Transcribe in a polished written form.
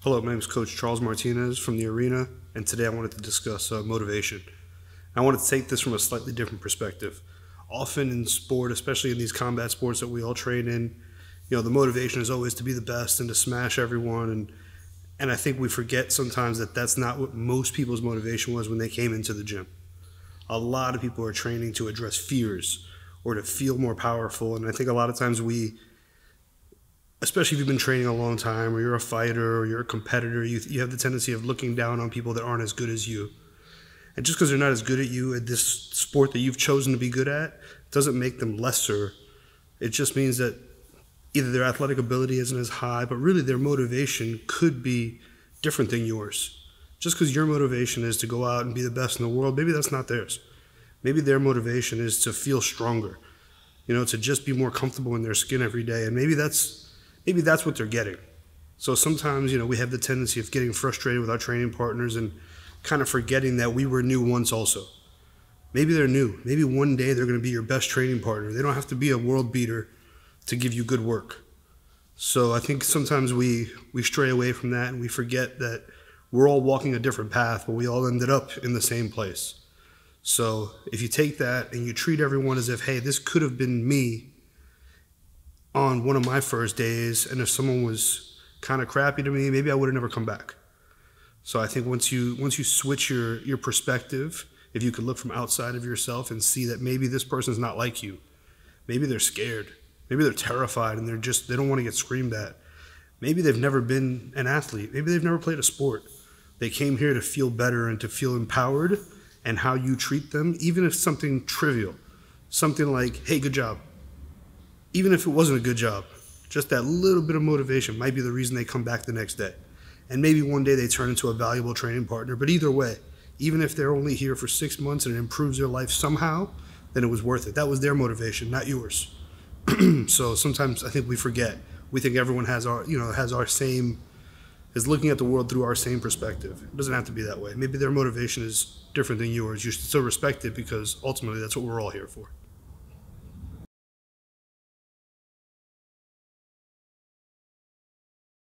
Hello, my name is Coach Charles Martinez from the Arena, and today I wanted to discuss motivation. I wanted to take this from a slightly different perspective. Often in sport, especially in these combat sports that we all train in, the motivation is always to be the best and to smash everyone, and I think we forget sometimes that that's not what most people's motivation was when they came into the gym. A lot of people are training to address fears or to feel more powerful, and I think a lot of times especially if you've been training a long time or you're a fighter or you're a competitor, you have the tendency of looking down on people that aren't as good as you. And just because they're not as good at you at this sport that you've chosen to be good at doesn't make them lesser. It just means that either their athletic ability isn't as high, but really their motivation could be different than yours. Just because your motivation is to go out and be the best in the world, maybe that's not theirs. Maybe their motivation is to feel stronger, to just be more comfortable in their skin every day. And maybe that's what they're getting. So sometimes, we have the tendency of getting frustrated with our training partners and kind of forgetting that we were new once also. Maybe they're new. Maybe one day they're going to be your best training partner. They don't have to be a world beater to give you good work. So I think sometimes we stray away from that and we forget that we're all walking a different path, but we all ended up in the same place. So if you take that and you treat everyone as if, hey, this could have been me on one of my first days, and if someone was kind of crappy to me, maybe I would have never come back. So I think once you switch your perspective, if you could look from outside of yourself and see that maybe this person's not like you, maybe they're scared, maybe they're terrified and they don't want to get screamed at. Maybe they've never been an athlete, maybe they've never played a sport. They came here to feel better and to feel empowered, and how you treat them, even if something trivial, something like, hey, good job. Even if it wasn't a good job, just that little bit of motivation might be the reason they come back the next day. And maybe one day they turn into a valuable training partner. But either way, even if they're only here for 6 months and it improves their life somehow, then it was worth it. That was their motivation, not yours. So sometimes I think we forget. We think everyone is looking at the world through our same perspective. It doesn't have to be that way. Maybe their motivation is different than yours. You should still respect it because ultimately that's what we're all here for.